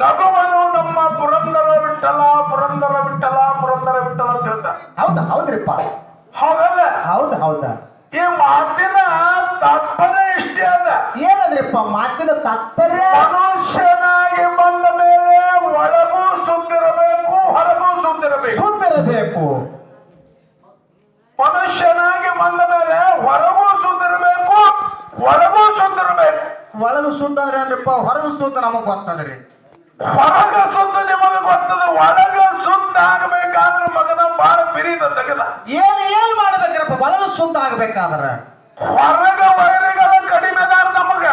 ನಗುವನು ನಮ್ಮ ಪುರಂದರ ವಿಠಲ ಪುರಂದರ ವಿಠಲ ಪುರಂದರ ವಿಠಲ ಅಂತ ಹೇಳ್ತಾರೆ. ಹೌದಾ ಹೌದ್ರಿಪ್ಪ. ಹೌದಲ್ಲ? ಹೌದಾ. ಈ ಮಾತಿನ ತಾತ್ಪರ್ಯ ಇಷ್ಟೇ ಅದ. ಏನದ್ರಿಪ್ಪ ಮಾತಿನ ತಾತ್ಪರ್ಯ? ಮನುಷ್ಯನಾಗಿ ಬಂದ ಮೇಲೆ ಒಳಗೂ ಸುದ್ದಿರಬೇಕು, ಹೊರಗೂ ಸುದ್ದಿರಬೇಕು. ಸುದ್ದಿರಬೇಕು. ಮನುಷ್ಯನಾಗಿ ಬಂದ ಮೇಲೆ ಹೊರಗೂ ಸುದ್ದಿರಬೇಕು, ಒಳಗೂ ಸುದ್ದಿರಬೇಕು. ಒಳಗ ಸುದ್ದ ಅಂದ್ರೆ ಏನ್ರಿಪ್ಪ? ಹೊರಗ ಸುದ್ದ ನಮಗ್ ಗೊತ್ತದ್ರಿ. ಹೊರಗ ಸುದ್ದ ನಿಮಗೆ ಗೊತ್ತದ, ಒಳಗ ಸುದ್ದ ಆಗಬೇಕಾದ್ರೆ ಮಗನ ಬಾಳ ಬಿರಿದ ತೆಗದ. ಏನ್ ಮಾಡ್ಬೇಕ್ರಪ್ಪ ಒಳಗ ಸುದ್ದ ಆಗ್ಬೇಕಾದ್ರ? ಹೊರಗ ವೈರಿಗಳ ಕಡಿಮೆದಾರ ನಮಗ,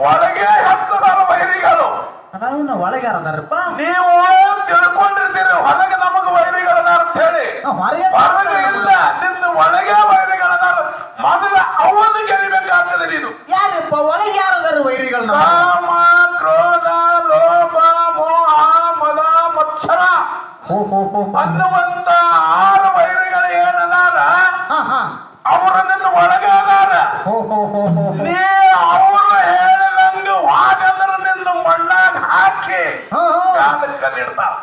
ಒಳಗೆ ಹತ್ತದಾರ ವೈರಿಗಳು. ನಾವು ಒಳಗಾರದಾರಪ್ಪ. ನೀವು ತಿಳ್ಕೊಂಡಿರ್ತೀರಿ ಹೊರಗೆ ನಮಗ ವೈರಿಗಳದಾರ ಅಂತ ಹೇಳಿ. ಹೊರಗೆ ಇಲ್ಲ, ನಿನ್ನ ಒಳಗೆ ವೈರಿಗಳದಾರ. ಮೊದಲ ಅವನು ಗೆಲ್ಲಬೇಕಾಗ್ತದೆ ನೀನು. ಯಾರಪ್ಪ ಒಳಗೆ ಯಾರದಾರ ವೈರಿಗಳು? ಕಾಮ, ಕ್ರೋಧ, ಲೋಭ, ಮೋಹ, ಮದ, ಮತ್ಸರ ಅನ್ನುವಂತ 6 ವೈರಿಗಳು ಏನದಾರ ಅವರ ನಿನ್ನ ಒಳಗೆ ಅದಾರ. ನೀ ಅವರು ಹೇಳಿದಂಗ ವಾಗಂದ್ರ ನಿನ್ನ ಮಣ್ಣಾಗ ಹಾಕಿ ಕಲ್ಲಿಡ್ತಾರ.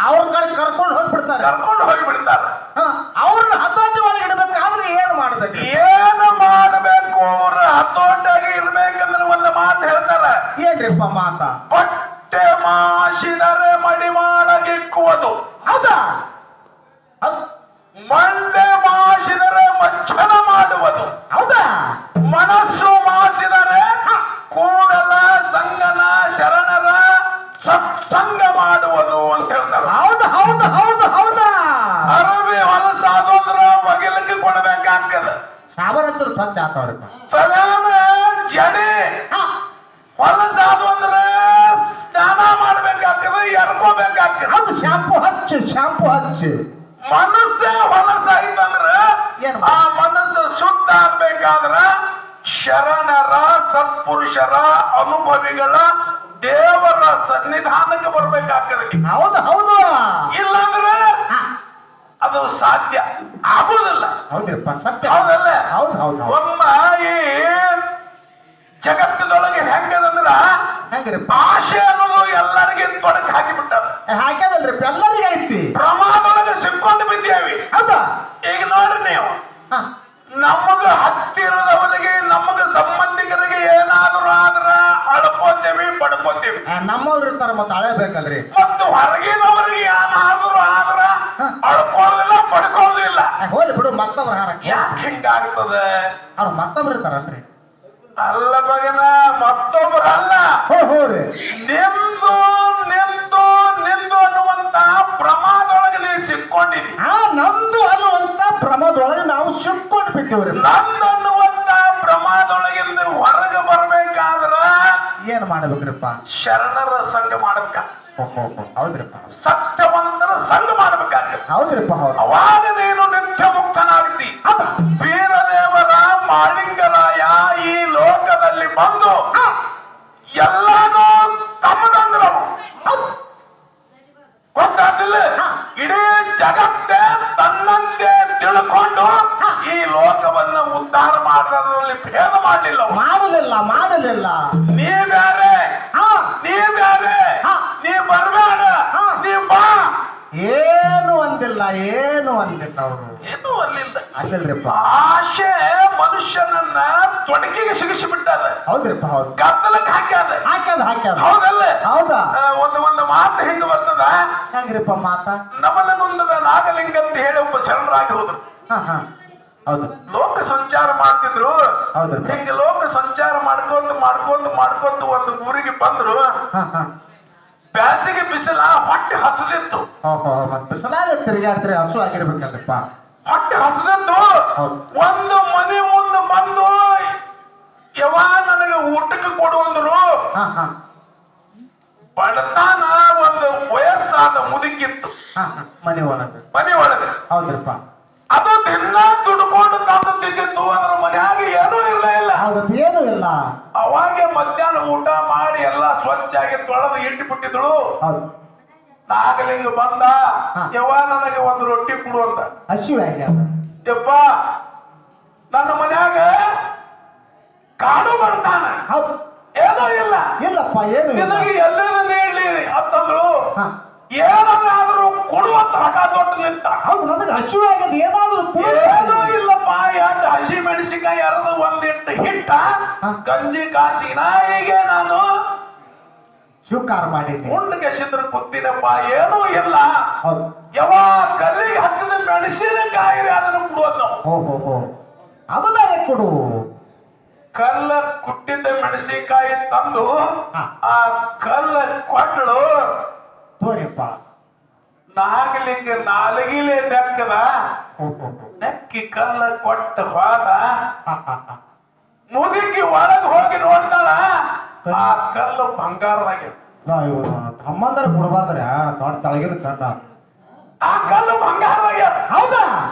ಅವ್ರ ಕಡೆ ಕರ್ಕೊಂಡು ಹೋಗ್ಬಿಡ್ತಾರೆ. ಅವ್ರನ್ನ ಹತೋಟಿ ಒಳಗೆ ಇಡಬೇಕಾದ್ರೆ ಏನ್ ಮಾಡ್ಬೇಕು? ಏನು ಮಾಡಬೇಕು? ಅವ್ರ ಹತೋಟಿಯಾಗಿ ಇರ್ಬೇಕಂದ್ರೆ ಒಂದು ಮಾತು ಹೇಳ್ತಾರ. ಏನ್ರಿಪ್ಪ ಮಾತ? ಬಟ್ಟೆ ಮಾಸಿದರೆ ಮಡಿಮಾಳಗಿಕ್ಕುವುದು. ಹೌದಾ? ಮಂಡೆ ಮಾಸಿದರೆ ಮಜ್ಜನ ಮಾಡುವುದು. ಹೌದಾ? ಮನಸ್ಸು ಮಾಸಿದರೆ ಕೂಡಲ ಸಂಗನ ಶರಣರ ಸತ್ಸಂಗ ಮಾಡುವುದು ಅಂತ ಹೇಳ್ತಾರೆ. ಹೌದಾ. ಅರಬಿ ಹೊಲಸಾದಂದ್ರ ಬಗಿಲಕ್ಕೆ ಕೊಡಬೇಕಾಗ್ತದ. ಸಾಬರತ್ರ ಸ್ವಚ್ಛ ಆತವ್ರಪ್ಪ. ತಲೆನ ಜಡೆ ಹೊಲಸಾದು ಅಂದ್ರೆ ಸ್ನಾನ ಮಾಡ್ಬೇಕಾಗ್ತದೆ, ಎರ್ಕೋಬೇಕಾಗ್ತದೆ. ಅದು ಶಾಂಪು ಹಚ್ಚು. ಮನಸ್ಸೇ ಹೊಲಸಾಯ್ತಂದ್ರ ಆ ಮನಸ್ಸು ಶುದ್ಧ ಆಗ್ಬೇಕಾದ್ರ ಶರಣರ ಸತ್ಪುರುಷರ ಅನುಭವಿಗಳ ದೇವರ ಸನ್ನಿಧಾನಕ್ಕೆ ಬರ್ಬೇಕಾಗ್ತದೆ. ಹೌದು. ಇಲ್ಲಾಂದ್ರೆ ಅದು ಸಾಧ್ಯ ಆಗುವುದಿಲ್ಲ. ಹೌದ್ರಪ್ಪ ಸತ್ಯ. ಹೌದಲ್ಲ? ಹೌದು. ಒಮ್ಮ ಈ ಜಗತ್ತಿನೊಳಗೆ ಹೆಂಗದಂದ್ರ ಹೆಂಗ್ರಿಪ್ಪ? ಆಶೆ ಅನ್ನೋದು ಎಲ್ಲರಿಗೆ ತೊಡಗಿ ಹಾಕಿಬಿಟ್ಟಾರ. ಹಾಕ್ಯದಲ್ರಿ ಎಲ್ಲರಿಗೆ ಐತಿ. ಪ್ರಮಾದೊಳಗೆ ಸಿಕ್ಕೊಂಡು ಬಿದ್ದೇವಿ. ಹೌದಾ? ಈಗ ನೋಡ್ರಿ ನೀವು, ನಮಗ ಹತ್ತಿರದವರಿಗೆ ನಮಗ ಸಂಬಂಧಿಕರಿಗೆ ಏನಾದ್ರು ಆದ್ರ ಅಳ್ಕೋತೇವಿ, ಪಡ್ಕೋತೇವಿ. ನಮ್ಮವ್ರು ಇರ್ತಾರ ಮತ್ತೆ ಅಳಬೇಕಲ್ರಿ. ಮತ್ತು ಹೊರಗಿನವರಿಗೆ ಏನಾದ್ರು ಆದ್ರ ಅಳ್ಕೊಳ್ಳೋದಿಲ್ಲ, ಪಡ್ಕೊಳ್ಳೋದಿಲ್ಲ. ಹೋಲಿ ಬಿಡು, ಮತ್ತೊಬ್ರು ಹಾರಕ್ಕೆ ಯಾಕೆ ಹಿಂಗಾಗ್ತದೆ? ಅವ್ರು ಮತ್ತೊಬ್ರು ಇರ್ತಾರಲ್ರಿ. ಅಲ್ಲ ಮಗನ, ಮತ್ತೊಬ್ಬರಲ್ಲ. ಹೋರಿ ನಿಂದು ಅನ್ನುವಂತ ಪ್ರಮಾದೊಳಗೆ ನೀವು ಸಿಕ್ಕೊಂಡಿದಿ. ನಂದು ಅನ್ನುವಂತ ಪ್ರಮಾದೊಳಗೆ ನಾವು ಸಿಕ್ಕೊಂಡು ಬಿಟ್ಟಿವ್ರಿ. ನಂದು ಅನ್ನುವಂತ ಪ್ರಮಾದೊಳಗಿಂದ ಹೊರಗೆ ಬರ್ಬೇಕಾದ್ರ ಏನ್ ಮಾಡ್ಬೇಕ್ರಿಪ್ಪ? ಶರಣರ ಸಂಘ ಮಾಡ್ಬೇಕ. ಹೌದ್ರಿಪ್ಪ. ಸತ್ಯವಂತರ ಸಂಘ ಮಾಡ್ಬೇಕಾಗ್ತದೆ. ಹೌದ್ರಿಪ್ಪ. ಅವಾಗ ನೀನು ನಿತ್ಯ ಮುಕ್ತನಾಗ್ತಿ. ವೀರದೇವರ ಮಾಳಿಂಗರಾಯ ಈ ಲೋಕದಲ್ಲಿ ಬಂದು ಎಲ್ಲಾನು ತಮ್ಮದಂದ್ರು ಗೊತ್ತಾಗ್ತಿಲ್ಲ. ಇಡೀ ಜಗತ್ತೇ ತನ್ನಂತೆ ತಿಳ್ಕೊಂಡು ಈ ಲೋಕವನ್ನ ಉದ್ಧಾರ ಮಾಡೋದ್ರಲ್ಲಿ ಭೇದ ಮಾಡಲಿಲ್ಲ. ನೀ ಬೇರೆ, ನೀ ಬರ್ಬೇಡ, ನೀ ಬಾ. ಏನು ಅಂದಿಲ್ಲ ಅವರು. ಏನು ಅಲ್ಲಿಲ್ರಿಪ್ಪ. ಆಶೆ ಮನುಷ್ಯನನ್ನ ತೊಡಕಿಗೆ ಸಿಗಿಸಿಬಿಟ್ಟಾರ. ಹೌದ್ರಿಪ್ಪ. ಹೌದು. ಗದ್ದಲಕ್ಕೆ ಹಾಕ್ಯಾದ. ಹೌದಲ್ಲ? ಹೌದಾ? ಒಂದು ಮಾತು ಹಿಂಗ ಬರ್ತದ. ಹೆಂಗ್ರಿಪ್ಪ ಮಾತ? ನಮಲಗುಂದದ ನಾಗಲಿಂಗ ಅಂತ ಹೇಳಿ ಒಬ್ಬ ಶರಣರಾಗಿ ಹೋದ್ರು. ಹೌದು. ಲೋಕ ಸಂಚಾರ ಮಾಡ್ತಿದ್ರು. ಹೌದು. ಹಿಂಗೆ ಲೋಕ ಸಂಚಾರ ಮಾಡ್ಕೊಂತ ಒಂದು ಊರಿಗೆ ಬಂದ್ರು. ಬ್ಯಾಸಿಗೆ ಬಿಸಿಲ ಹೊಟ್ಟೆ ಹಸದಿತ್ತು. ಬಿಸಿಲಾಗ ತಿರುಗಾಡ್ತಾರೆ, ಹಸು ಆಗಿರ್ಬೇಕಲ್ರಿಪ್ಪ. ಹೊಟ್ಟೆ ಹಸದಿತ್ತು. ಒಂದು ಮನೆ ಮುಂದೆ ಬಂದು ನನಗೆ ಊಟಕ್ಕೆ ಕೊಡುವಂದ್ರು. ಬಡತಾನ ಒಂದು ವಯಸ್ಸಾದ ಮುದುಕಿತ್ತು ಮನೆ ಒಳಗೆ. ಹೌದ್ರಪ್ಪ. ಅದು ದಿನ ದುಡ್ಕೊಂಡು ತಂದು ತಿಂದಿತ್ತು. ಅದ್ರ ಮನ್ಯಾಗ ಏನೂ ಇಲ್ಲ. ಏನೂ ಇಲ್ಲ. ಅವಾಗೆ ಮಧ್ಯಾಹ್ನ ಊಟ ಮಾಡಿ ಎಲ್ಲ ಸ್ವಚ್ಛಾಗಿ ತೊಳೆದು ಇಟ್ಟು ಬಿಟ್ಟಿದ್ರು. ನಾಗಲಿಂಗ ಬಂದ, ನನಗೆ ಒಂದು ರೊಟ್ಟಿ ಕೊಡು ಅಂತ. ಯಪ್ಪ, ನನ್ನ ಮನ್ಯಾಗ ಕಾಡು ಬರ್ತಾನ, ಏನೂ ಇಲ್ಲ. ಇಲ್ಲಪ್ಪ, ಏನು ನಿನಗೆ ಎಲ್ಲರೂ ಹಾ. ಏನಾದ್ರೂ ಕೊಡುವಂತ ಹಠ ತೊಟ್ಟು ನಿಂತ. ಹೌದು, ನನಗೆ ಹಸಿವೆ ಆಗದೆ ಏನಾದ್ರು ಏನೂ ಇಲ್ಲಪ್ಪ, ಎರಡು ಹಸಿ ಮೆಣಸಿನಕಾಯಿ ಅರ್ದು ಒಂದಿಟ್ಟು ಹಿಟ್ಟ ಹಾ. ಗಂಜಿ ಕಾಸಿ ನಾಯಿಗೆ ನಾನು ಸ್ವೀಕಾರ ಮಾಡಿದ್ದೆ. ಉಂಡು ಕೆಸಿದ್ರ ಕೂತಿನಪ್ಪ, ಏನೂ ಇಲ್ಲ. ಹೌದು. ಯಾವಾಗ ಕಲ್ಲಿಗೆ ಹಾಕಿದ ಮೆಣಸಿನಕಾಯಿ ಅದನ್ನು ಕೊಡುವುದು ನಾವು. ಓಹೋ, ಅದನ್ನ ಕೊಡು. ಕಲ್ಲ ಕುಟ್ಟಿದ್ದ ಮೆಣಸಿನಕಾಯಿ ತಂದು ಹಾ. ಆ ಕಲ್ಲ ಕೊಟ್ಟಳು ತೋರಿಪ್ಪ. ನಾಗಲಿಂಗ ನಾಲಗಿಲೆ ನೆಕ್ಕದ, ಓಹೋ, ನೆಕ್ಕಿ ಕಲ್ಲ ಕೊಟ್ಟ ಹೋದ. ಹಾ. ಮುದುಕಿ ಒಳಗೆ ಹೋಗಿ ನೋಡ್ತಾಳ, ಆ ಕಲ್ಲು ಬಂಗಾರದಾಗಿದೆ. ಇವರು ತಮ್ಮಂದ್ರೆ ಕೊಡ್ಬಾರ್ದ್ರೆ ದೊಡ್ಡ ತಳಗಿನ ಕಂಡ. ಆ ಕಲ್ಲು ಬಂಗಾರದಾಗ್ಯಾರ. ಹೌದಾ?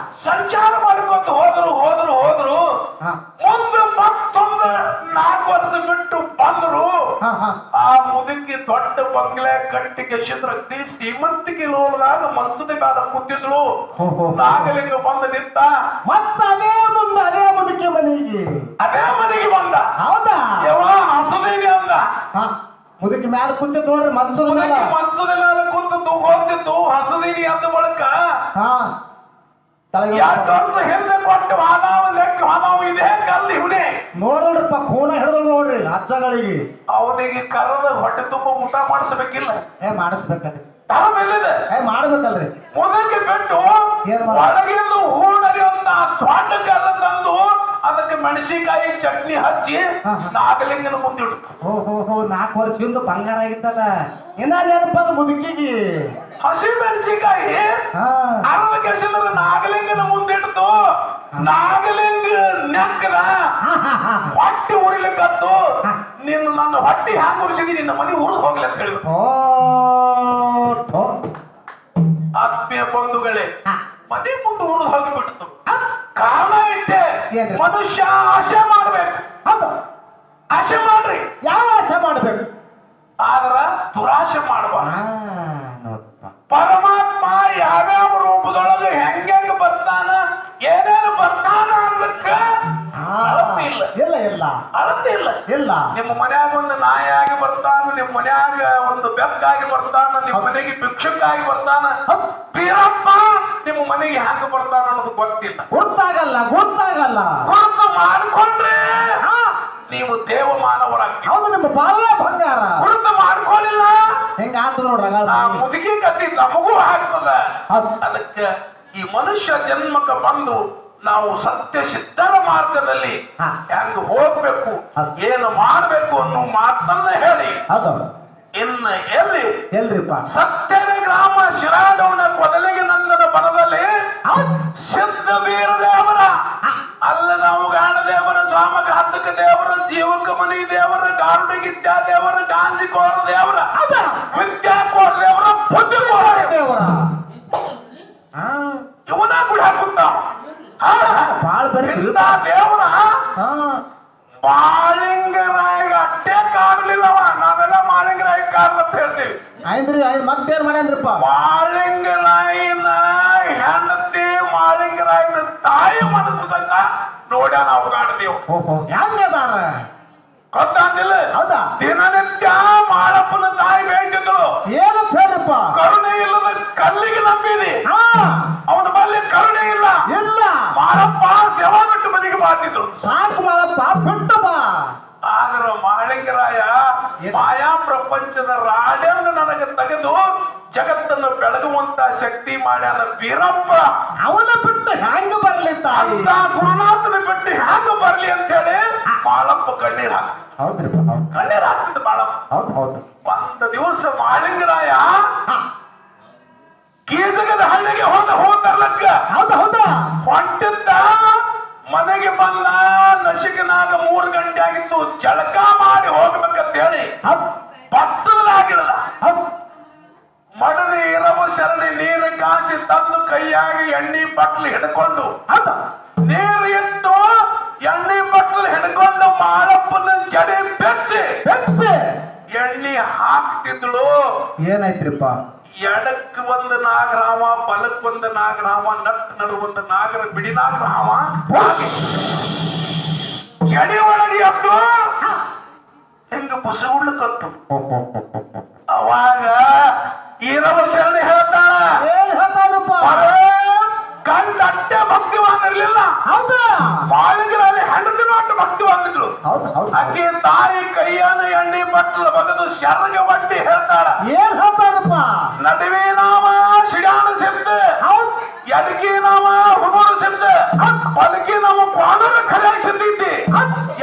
ಸಂಚಾರ ಮಾಡ್ಕೊಂಡು ಹೋದ್ರು ಹಾ. ಮುಂದೆ ಮತ್ತೊಂದು 4 ವರ್ಷ ಬಿಟ್ಟು ಬಂದ್ರು. ಹಾ. ಆ ಮುದುಕಿ ದೊಡ್ಡ ಬಂಗ್ಲೆ ಕಟ್ಟಿ ಕೆಸಿದ್ರಕ್ತಿ ಶ್ರೀಮಂತಿಗೆ ಲೋಲದಾಗ ಮನ್ಸದ ಮೇಲೆ ಕೂತಿದ್ಳು. ಓಹೋ. ನಾಗಲಿಂಗ ಬಂದು ನಿಂತ, ಮತ್ತ ಅದೇ ಮುದುಕಿ ಮನೆಗೆ. ಅದೇ ಮನೆಗೆ ಬಂದ. ಹೌದಾ? ಯಾವ ಹಸುದೇವಿ ಅಂದ. ಹಾ. ಮುದುಕಿ ಮ್ಯಾಲ ಕುಂತಿದ್ ನೋಡ್ರಿ, ಮನ್ಸದ ಮೇಲೆ. ಮನ್ಸದ ಮೇಲೆ ಕುಂತದ್ದು ಹೋಗ್ತಿದ್ದು ಹಸುದೇವಿ ಅಂದ ಬಳಿಕ ಹಾ. 2 ವರ್ಷ ಹಿಂದೆ ಕೊಟ್ಟು ಹಾನಾವು ಲೆಕ್ಕ ಹಾನಾವು ಇದೇ ಕಲ್ಲು ಇವನೇ ನೋಡ್ರಪ್ಪ, ಖೂನ ಹಿಡಿದು ನೋಡ್ರಿ ಅಜ್ಜಗಳಿಗೆ. ಅವನಿಗೆ ಕರದ ಹೊಟ್ಟೆ ತುಂಬ ಊಟ ಮಾಡಿಸ್ಬೇಕಿಲ್ಲ. ಮಾಡಿಸ್ಬೇಕಲ್ರಿ. ತಾವೆಲ್ಲಿದೆ ಮಾಡ್ಬೇಕಲ್ರಿ. ಮುದಕ್ಕೆ ಬಿಟ್ಟು ಏನ್ ಮಾಡ- ಒಳಗಿಂದು ಹೂಣರಿ ಅಂತ ದೊಡ್ಡ ಕಲ್ಲ ತಂದು ಅದಕ್ಕೆ ಮೆಣಸಿನಕಾಯಿ ಚಟ್ನಿ ಹಚ್ಚಿ ಹಾ. ನಾಗಲಿಂಗನ ಮುಂದಿಡು. ಓಹೋ, 4 ವರ್ಷದಿಂದ ಬಂಗಾರ ಆಗಿತ್ತಲ್ಲ. ಇನ್ನ ನೆನಪ ಮುದುಕಿಗೆ. ಹಸಿ ಮೆಣಸಿನಕಾಯಿ ಹಾ. ಅರ್ಧ ಕೆಸರ ನಾಗಲಿಂಗನ ಮುಂದಿಡ್ತು. ನಾಗಲಿಂಗ ನೆಕ್ಕದ ಹೊಟ್ಟೆ ಉರಿಲಿಕ್ಕತ್ತು. ನೀನು ನನ್ನ ಹೊಟ್ಟೆ ಹ್ಯಾಂಗ ಉರಿಸಿದಿ, ನಿನ್ನ ಮನೆ ಉರಿದು ಹೋಗ್ಲಿ ಅಂತ ಹೇಳಿದ್ರು. ಆತ್ಮೀಯ ಬಂಧುಗಳೇ, ಮನೆ ಮುಂದೆ ಉರಿದು ಹೋಗಿಬಿಡ್ತು. ಕಾರಣ ಇಟ್ಟೆ, ಏನ್ರಿ? ಮನುಷ್ಯ ಆಶೆ ಮಾಡ್ಬೇಕು. ಹೌದು. ಆಶೆ ಮಾಡ್ರಿ, ಯಾವ ಆಸೆ ಮಾಡ್ಬೇಕು? ಆದ್ರ ದುರಾಶೆ ಮಾಡಬಾರ್ದು. ನೋಡಪ್ಪ. ಪರಮಾತ್ಮ ಯಾವ್ಯಾವ ರೂಪದೊಳಗೆ ಹೆಂಗ ಬರ್ತಾನ, ಏನೇನು ಬರ್ತಾನ ಅನ್ನಕ್ಕ ಅಳತೆ ಇಲ್ಲ. ಇಲ್ಲ ಅಳತೆ ಇಲ್ಲ. ಇಲ್ಲ. ನಿಮ್ಮ ಮನ್ಯಾಗ ಒಂದು ನಾಯಿಯಾಗಿ ಬರ್ತಾನ, ನಿಮ್ಮ ಮನ್ಯಾಗ ಒಂದು ಬೆಕ್ಕಾಗಿ ಬರ್ತಾನ, ನಿಮ್ಮ ಮನೆಗೆ ಭಿಕ್ಷಕ್ಕಾಗಿ ಬರ್ತಾನ. ಬೀರಪ್ಪ ನಿಮ್ಮ ಮನೆಗೆ ಹ್ಯಾಂಗ ಬರ್ತಾನ ಅನ್ನೋದು ಗೊತ್ತಿಲ್ಲ. ಗೊತ್ತಾಗಲ್ಲ. ಗುರುತು ಮಾಡಿಕೊಂಡ್ರೆ ನೀವು ದೇವ ಮಾನವರಾಗ್ತೀವಿ. ಹೌದು, ನಿಮ್ಮ ಬಾಳ ಬಂಗಾರ. ಗುರುತು ಮಾಡ್ಕೊಳ್ಳಿಲ್ಲ ಹೆಂಗ ಆತದ ನೋಡ್ರ. ಆ ಮುದುಕಿ ಕತ್ತಿ ನಮಗೂ ಆಗ್ತದ. ಹೌದು. ಅದಕ್ಕೆ ಈ ಮನುಷ್ಯ ಜನ್ಮಕ್ಕೆ ಬಂದು ನಾವು ಸತ್ಯ ಸಿದ್ಧರ ಮಾರ್ಗದಲ್ಲಿ ಹಾ. ಹೆಂಗ ಹೋಗ್ಬೇಕು, ಹೌದು. ಏನು ಮಾಡ್ಬೇಕು ಅನ್ನೋ ಮಾತನ್ನ ಹೇಳಿ ಹೌದು. ಇನ್ನು ಎಲ್ರಿಪ್ಪ? ಸತ್ಯದ ಗ್ರಾಮ ಶಿರಾಡೋಣ ಕೊದಲಿಗೆ ನಂದನ ಬನದಲ್ಲಿ ಸಿದ್ಧ ವೀರ ದೇವರ ಅಲ್ಲ, ನಾವು ಗಾಣ ದೇವರ, ಸ್ವಾಮಕ ಹತ್ತಕ ದೇವರ, ಜೀವಕ ಮನಿ ದೇವರ, ಗಾರುಡಿಗಿತ್ಯ ದೇವರ, ಗಾಂಜಿಕೋರ ದೇವರ, ವಿದ್ಯಾಕೋರ ದೇವರ, ಬುದ್ಧಿಕೋರ ದೇವರ ಇವನ ಕೂಡ ಹಾಕುತ್ತಾವ. ಬಾಳ್ ಬರೀ ದೇವರ ಹಾ. ಮಾಳಿಂಗರಾಯ ಅಟ್ಟೆ ಕಾಡ್ಲಿಲ್ಲವ, ನಾವೆಲ್ಲ ಮಾಳಿಂಗರಾಯ ಕಾಡ್ಲ ಅಂತ ಹೇಳ್ತೀವಿ. ಆಯ್ತ್ರಿ, ಮತ್ತೇನ್ ಮಾಡ್ಯಾನ್ರಿಪ್ಪ? ಮಾಳಿಂಗರಾಯನ ಹೆಂಡತಿ ಮಾಳಿಂಗರಾಯನ ತಾಯಿ ಮನಸ್ಸದಂಗ ನೋಡ್ಯಾನ ನಾವು ಕಾಡ್ತೀವಿ. ಓಹೋ, ಹೆಂಗದಾರ? ಗೊತ್ತಾಗಿಲ್ಲ. ಹೌದಾ? ದಿನನಿತ್ಯ ಮಾಳಪ್ಪನ ತಾಯಿ ಬೇಯ್ತಿದ್ರು. ಏನಂತ ಹೇಳ್ರಿಪ್ಪ? ಕರುಣೆ ಇಲ್ಲದ ಕಲ್ಲಿಗೆ ನಂಬಿದಿ, ಹಾ. ಅವನ ಬಲ್ಲಿ ಕರುಣೆ ಇಲ್ಲ. ಮಾಳಪ್ಪ ಸೇವಾ ಬಿಟ್ಟು ಮನೆಗೆ ಮಾಡ್ತಿದ್ರು. ಸಾಕು ಮಾಡಪ್ಪ, ಬಿಟ್ಟು ಬಾ. ಆದ್ರ ಮಾಳಿಂಗರಾಯ ಮಾಯಾ ಪ್ರಪಂಚದ ರಾಡ್ಯಂಗ ನನಗೆ ತೆಗೆದು ಜಗತ್ತನ್ನು ಬೆಳಗುವಂತ ಶಕ್ತಿ ಮಾಡ್ಯಾನ ಬೀರಪ್ಪ. ಅವನ ಬಿಟ್ಟು ಹೆಂಗ ಬರ್ಲಿ ತಾಯಿ? ಅಂತ ಗುರುನಾಥನ ಬಿಟ್ಟು ಹ್ಯಾಂಗ ಬರ್ಲಿ ಅಂತ ಹೇಳಿ ಮಾಳಪ್ಪ ಕಣ್ಣೀರ್ ಹಾಕ. ಹೌದ್ರಿಪ್ಪ, ಹೌದು. ಕಣ್ಣೀರ್ ಹಾಕ್ತಿದ್ದ ಮಾಳಪ್ಪ. ಹೌದು. ಒಂದು ದಿವಸ ಮಾಳಿಂಗರಾಯ ಕೀಜಗದ ಹಳ್ಳಿಗೆ ಹೋದರ್ಲಕ್ಕ ಹೌದಾ? ಹೊಂಟಿದ್ದ. ಮನೆಗೆ ಬಂದ, ನಶಿಕನಾಗ 3 ಗಂಟೆ ಆಗಿತ್ತು. ಜಳಕ ಮಾಡಿ ಹೋಗ್ಬೇಕಂತ ಹೇಳಿ ಪಕ್ಕದಲಾಗಿಡದ ಮಡದಿ ಇರವು ಶರಣಿ ನೀರು ಕಾಸಿ ತಂದು ಕೈಯಾಗಿ ಎಣ್ಣೆ ಬಟ್ಲು ಹಿಡ್ಕೊಂಡು ನೀರು ಇಟ್ಟು ಎಣ್ಣೆ ಬಟ್ಲು ಹಿಡ್ಕೊಂಡು ಮಾಳಪ್ಪನ ಜಡೆ ಬೆಚ್ಚಿ ಎಣ್ಣೆ ಹಾಕ್ತಿದ್ಳು. ಏನಾಯ್ತ್ರಿಪ್ಪ? ಎಡಕ್ಕೆ ಒಂದು ನಾಗರಾಮ, ಬಲಕ್ಕೆ ಒಂದು ನಾಗರಾಮ, ನಟ್ ನಡು ಒಂದು ನಾಗರ ಬಿಡಿ ನಾಗರಾಮ ಜಡಿ ಒಳಗೆ ಎದ್ದು ಹಿಂಗ ಬುಸುಗುಳ್ಕತ್ತು. ಅವಾಗ ಭೈರವ ಶರಣ ಹೇಳ್ತಾಳ ಏನ್ ಹೇಳ್ತಾರಪ್ಪ ಗಂಡ ಅಟ್ಟೆ ಭಕ್ತಿವಾನ್ ಇರ್ಲಿಲ್ಲ ಹೌದಾ ಮಾಳಿಗರಲ್ಲಿ ಹೆಂಡತಿನೂ ಅಟ್ಟು ಭಕ್ತಿವಾಗಿದ್ರು ಹೌದು ಹೌದು ಆಕೆ ತಾಯಿ ಕೈಯಾನ ಎಣ್ಣೆ ಬಟ್ಟಲು ಬಗೆದು ಶರಗೆ ಬಟ್ಟಿ ಹೇಳ್ತಾಳ ಏನ್ ಹೇಳ್ತಾರಪ್ಪ ನಡುವೆ ನಾಮ ಶಿಡಾಣ ಸಿದ್ಧ ಹೌದು ಎಡಕಿ ನಾಮ ಹುಡುಗರು ಸಿದ್ಧ ಬಲಕಿ ನಮ್ಮ ಪಾದರ ಖರ್ಯಾಗ ಸಿದ್ಧಿದ್ದಿ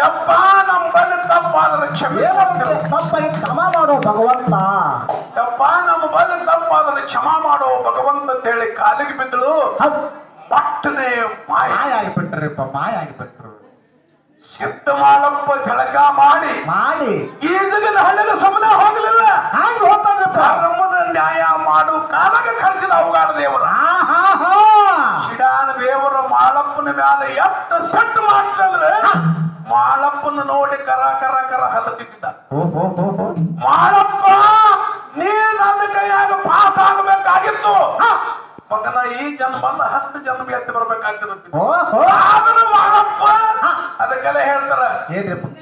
ಯಪ್ಪ ನಮ್ಮ ಬಲ್ಲಿ ತಪ್ಪಾದ್ರ ಕ್ಷಮೆ ಮಾಡ್ತಿರು ತಪ್ಪಾಗಿ ಕ್ಷಮ ಮಾಡೋ ಭಗವಂತ ಯಪ್ಪ ನಮ್ಮ ಬಲ್ಲಿ ತಪ್ಪಾದ್ರ ಕ್ಷಮಾ ಮಾಡೋ ಭಗವಂತ ಅಂತ ಹೇಳಿ ಕಾಲಿಗೆ ಬಿದ್ದಳು ಹೌದು ಪಟ್ಟನೆ ಮಾಯ ಮಾಯ ಆಗಿಬಿಟ್ರಪ್ಪ ಮಾಯ ಆಗಿಬಿಟ್ರು ಸಿದ್ಧ ಮಾಲಪ್ಪ ಜಳಕ ಮಾಡಿ ಮಾಡಿ ಈಜಗದ ಹಳ್ಳಿಗೆ ಸುಮ್ಮನೆ ಹೋಗಲಿಲ್ಲ ಹಾಗೆ ಹೋಗ್ತಾರಪ್ಪ ಧರ್ಮದ ನ್ಯಾಯ ಮಾಡು ಕಾಲಕ್ಕೆ ಕಳಿಸಿದ ಅವಗಾಡ ದೇವರ ಶಿಡಾನ ದೇವರ ಮಾಳಪ್ಪನ ಮ್ಯಾಲ ಎಷ್ಟು ಸೆಟ್ ಮಾಡ್ತಂದ್ರೆ ಮಾಳಪ್ಪನ ನೋಡಿ ಕರ ಕರ ಕರ ಹಲತಿದ್ದ ಮಾಳಪ್ಪ ನೀ ನನ್ನ ಕೈಯಾಗ ಪಾಸ್ ಆಗಬೇಕಾಗಿತ್ತು ಮಗನ ಈ ಜನ್ಮ ಅಲ್ಲ 10 ಜನ್ಮ ಎತ್ತಿ ಬರ್ಬೇಕಾಗ್ತಿರುತ್ತೆ ಆದರೂ ಮಾಳಪ್ಪ ಅದಕ್ಕೆಲ್ಲ ಹೇಳ್ತಾರ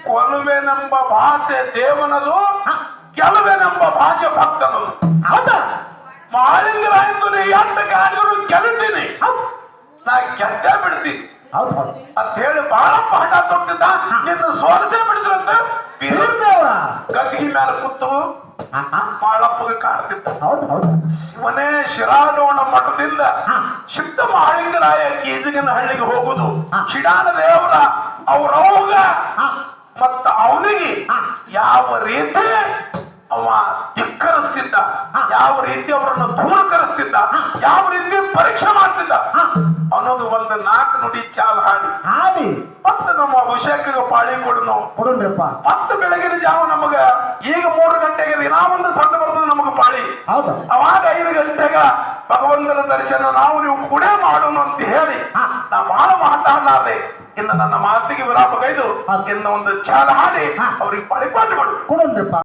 ಕೊಲುವೆನೆಂಬ ಭಾಷೆ ದೇವನದು ಗೆಲುವೆನೆಂಬ ಭಾಷೆ ಭಕ್ತನದು ಹೌದಾ ಮಾಳಿಂಗರಾಯಂದು ನೀ ಎಂಟು ಗಾಡಿಗಳು ಗೆಲ್ತೀನಿ ನಾ ಗೆದ್ದೇ ಬಿಡ್ತೀನಿ ಹೌದು ಹೌದು ಅಂತ ಹೇಳಿ ಬಾಳಪ್ಪ ಹಠ ತೊಟ್ಟಿದ್ದ ನಿನ್ನ ಸೋಲಿಸೇ ಬಿಡಿದ್ರಂತ ದೇವರ ಗದ್ದಿಗೆ ಮೇಲೆ ಕೂತು ಮಾಳಪ್ಪಗೆ ಕಾಡ್ತಿದ್ದ ಹೌದು ಹೌದು ಶಿವನೇ ಶಿರಾಡೋಣ ಮಠದಿಂದ ಶುದ್ಧ ಮಾಳಿಂಗರಾಯ ಕೀಜಗಿನ ಹಳ್ಳಿಗೆ ಹೋಗುದು ಶಿಡಾನ ದೇವರ ಅವ್ರವ್ಗ ಮತ್ತ ಅವನಿಗೆ ಯಾವ ರೀತಿ ಅವ ಧಿಕ್ಕರಿಸ್ತಿದ್ದ ಯಾವ ರೀತಿ ಅವರನ್ನು ದೂರ ಕರೆಸ್ತಿದ್ದ ಯಾವ ರೀತಿ ಪರೀಕ್ಷೆ ಮಾಡ್ತಿದ್ದ ಅನ್ನೋದು ಒಂದು 4 ನುಡಿ ಚಾಲ್ ಹಾಡಿ ಹಾಡಿ ಮತ್ತೆ ನಮ್ಮ ಅಭಿಷೇಕಗೆ ಪಾಳಿ ಕೊಡನು ಕೊಡನ್ರಿಪ್ಪ ಮತ್ತೆ ಬೆಳಗಿನ ಜಾವ ನಮಗ ಈಗ 3 ಗಂಟೆಗೆ ದಿನಾ ಒಂದು ಸಣ್ಣ ಬರ್ತದೆ ನಮಗ ಪಾಳಿ ಹೌದು ಅವಾಗ 5 ಗಂಟೆಗ ಭಗವಂತನ ದರ್ಶನ ನಾವು ನೀವು ಕೂಡ ಮಾಡೋಣ ಅಂತ ಹೇಳಿ ನಾ ಬಹಳ ಮಾತಾಡಲಾರೆ ಇನ್ನು ನನ್ನ ಮಾತಿಗೆ ವಿರಾಮ ಕೈದು ಇನ್ನು ಒಂದು ಚಾಲ ಹಾಡಿ ಅವ್ರಿಗೆ ಪಾಳಿ ಪಾಠ ಮಾಡು ಕೊಡನ್ರಿಪ್ಪ